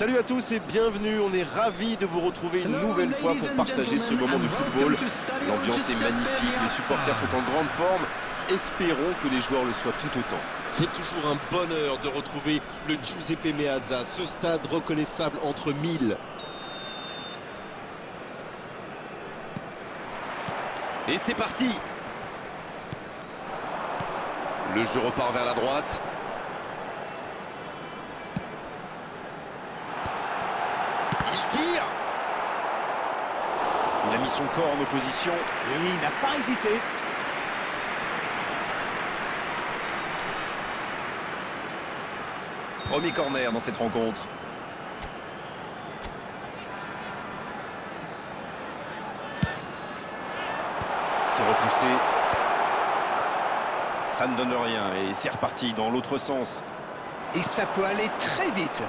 Salut à tous et bienvenue, on est ravis de vous retrouver une nouvelle fois pour partager ce moment de football. L'ambiance est magnifique, les supporters sont en grande forme. Espérons que les joueurs le soient tout autant. C'est toujours un bonheur de retrouver le Giuseppe Meazza, ce stade reconnaissable entre mille. Et c'est parti! Le jeu repart vers la droite. Il tire! Il a mis son corps en opposition. Et il n'a pas hésité. Premier corner dans cette rencontre. C'est repoussé. Ça ne donne rien et c'est reparti dans l'autre sens. Et ça peut aller très vite.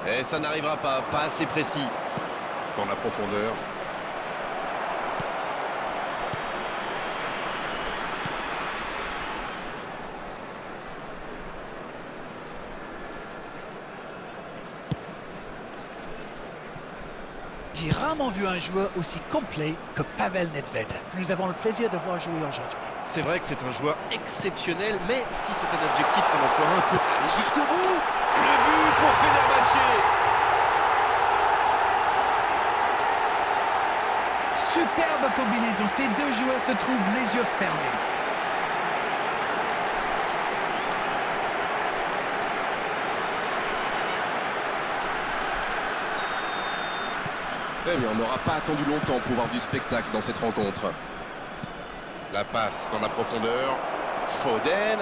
Et ça n'arrivera pas assez précis. Dans la profondeur. J'ai rarement vu un joueur aussi complet que Pavel Nedved, que nous avons le plaisir de voir jouer aujourd'hui. C'est vrai que c'est un joueur exceptionnel, même si c'est un adjectif qu'on emploie un peu. Allez, jusqu'au bout. Le but pour Fenerbahçe. Superbe combinaison, ces deux joueurs se trouvent les yeux fermés. Mais on n'aura pas attendu longtemps pour voir du spectacle dans cette rencontre. La passe dans la profondeur. Foden.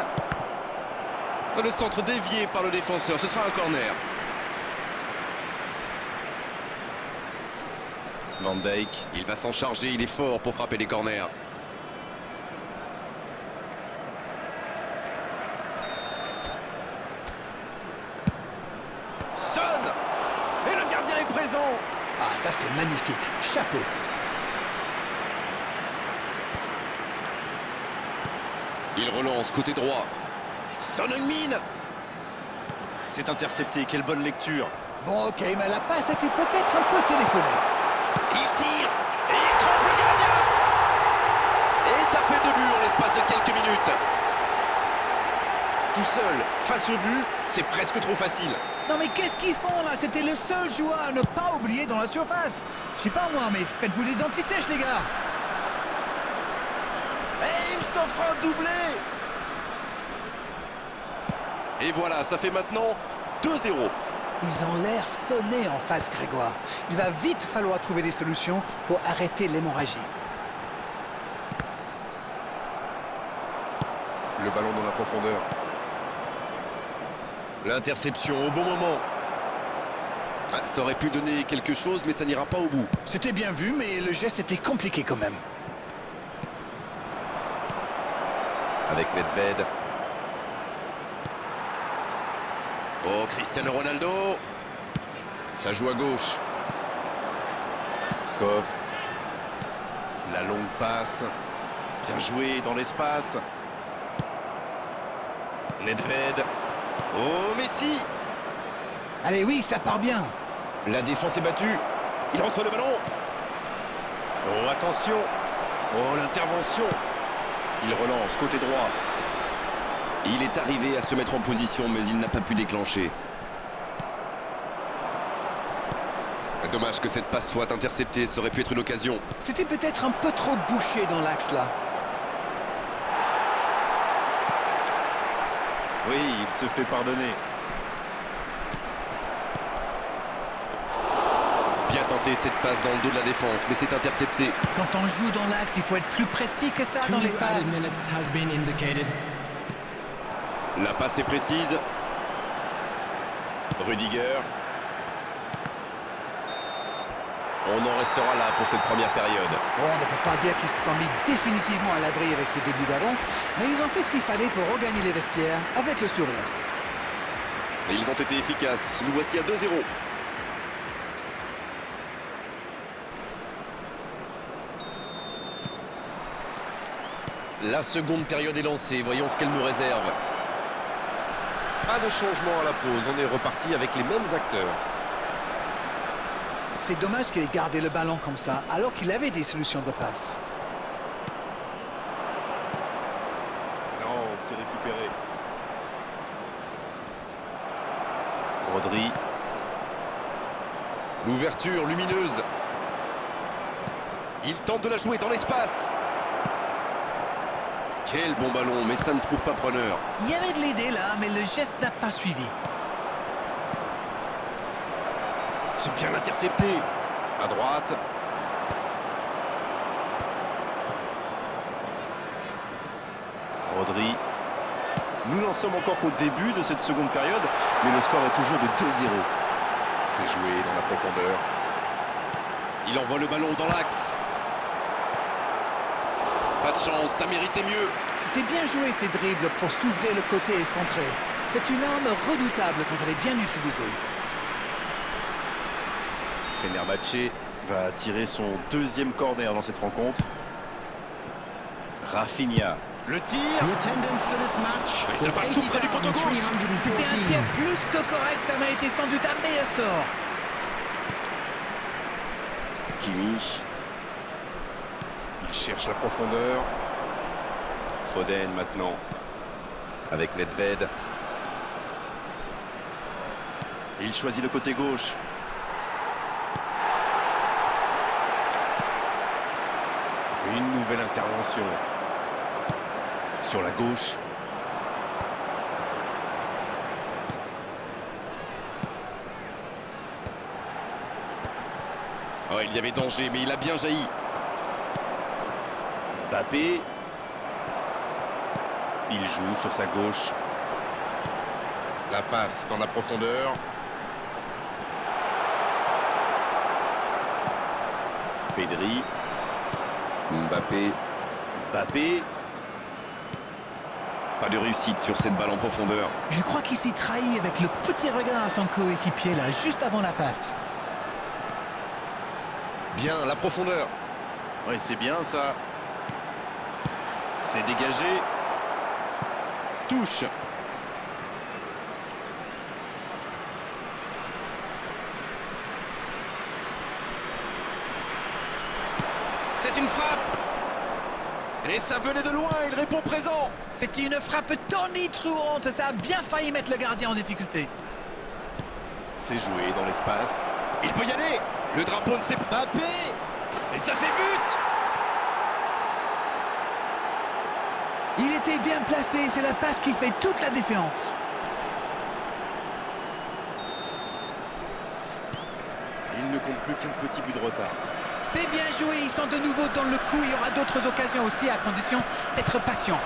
Le centre dévié par le défenseur, ce sera un corner. Van Dijk, il va s'en charger, il est fort pour frapper les corners. Son! Et le gardien est présent! Ah, ça c'est magnifique. Chapeau. Il relance côté droit. Son Heung-min! C'est intercepté, quelle bonne lecture. Bon, ok, mais la passe était peut-être un peu téléphonée. Il tire et il trompe le gardien. Et ça fait 2 buts en l'espace de quelques minutes. Tout seul, face au but, c'est presque trop facile. Non mais qu'est-ce qu'ils font là? C'était le seul joueur à ne pas oublier dans la surface. Je sais pas moi, mais faites-vous des anti-sèches les gars. Et il s'offre un doublé. Et voilà, ça fait maintenant 2-0. Ils ont l'air sonnés en face, Grégoire. Il va vite falloir trouver des solutions pour arrêter l'hémorragie. Le ballon dans la profondeur. L'interception au bon moment. Ah, ça aurait pu donner quelque chose, mais ça n'ira pas au bout. C'était bien vu, mais le geste était compliqué quand même. Avec Nedved. Oh, Cristiano Ronaldo. Ça joue à gauche. Skov. La longue passe. Bien joué dans l'espace. Nedved. Oh, Messi. Allez, oui, ça part bien. La défense est battue. Il reçoit le ballon. Oh, attention. Oh, l'intervention. Il relance côté droit. Il est arrivé à se mettre en position, mais il n'a pas pu déclencher. Dommage que cette passe soit interceptée, ça aurait pu être une occasion. C'était peut-être un peu trop bouché dans l'axe là. Oui, il se fait pardonner. Bien tenté cette passe dans le dos de la défense, mais c'est intercepté. Quand on joue dans l'axe, il faut être plus précis que ça dans les passes. La passe est précise. Rudiger. On en restera là pour cette première période. Bon, on ne peut pas dire qu'ils se sont mis définitivement à l'abri avec ces débuts d'avance, mais ils ont fait ce qu'il fallait pour regagner les vestiaires avec le sourire. Et ils ont été efficaces. Nous voici à 2-0. La seconde période est lancée. Voyons ce qu'elle nous réserve. Pas de changement à la pause, on est reparti avec les mêmes acteurs. C'est dommage qu'il ait gardé le ballon comme ça, alors qu'il avait des solutions de passe. Non, c'est récupéré. Rodri. L'ouverture lumineuse. Il tente de la jouer dans l'espace. Quel bon ballon, mais ça ne trouve pas preneur. Il y avait de l'idée là, mais le geste n'a pas suivi. C'est bien intercepté. À droite. Rodri. Nous n'en sommes encore qu'au début de cette seconde période, mais le score est toujours de 2-0. C'est joué dans la profondeur. Il envoie le ballon dans l'axe. Pas de chance, ça méritait mieux. C'était bien joué ces dribbles pour s'ouvrir le côté et centrer. C'est une arme redoutable quand elle est bien utilisée. Fenerbahçe va tirer son deuxième corner dans cette rencontre. Rafinha. Le tir. Et ça passe tout près du poteau gauche. C'était un tir plus que correct, ça m'a été sans doute un meilleur sort. Kimi. Il cherche la profondeur. Foden maintenant. Avec Nedved. Il choisit le côté gauche. Une nouvelle intervention. Sur la gauche. Oh, il y avait danger, mais il a bien jailli. Mbappé. Il joue sur sa gauche. La passe dans la profondeur. Pedri. Mbappé. Mbappé. Pas de réussite sur cette balle en profondeur. Je crois qu'il s'est trahi avec le petit regard à son coéquipier là, juste avant la passe. Bien, la profondeur. Oui, c'est bien ça. C'est dégagé. Touche. C'est une frappe. Et ça venait de loin, il répond présent. C'était une frappe tonitruante, ça a bien failli mettre le gardien en difficulté. C'est joué dans l'espace. Il peut y aller. Le drapeau ne s'est pas... Mbappé. Et ça fait but. Il était bien placé, c'est la passe qui fait toute la différence. Il ne compte plus qu'un petit but de retard. C'est bien joué, ils sont de nouveau dans le coup, il y aura d'autres occasions aussi à condition d'être patient.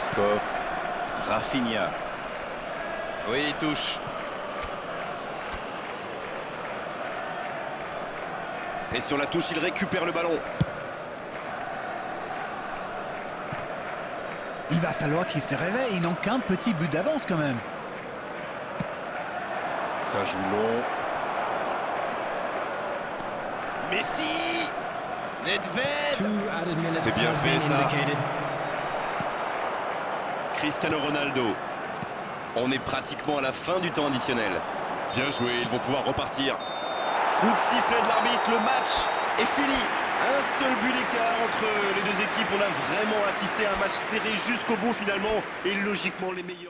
Skof. Rafinha. Oui, il touche. Et sur la touche, il récupère le ballon. Il va falloir qu'ils se réveillent, ils n'ont qu'un petit but d'avance quand même. Ça joue long. Messi. Nedved. C'est bien fait ça. Cristiano Ronaldo. On est pratiquement à la fin du temps additionnel. Bien joué, ils vont pouvoir repartir. Coup de sifflet de l'arbitre, le match est fini. Un seul but d'écart entre les deux équipes. On a vraiment assisté à un match serré jusqu'au bout finalement. Et logiquement les meilleurs.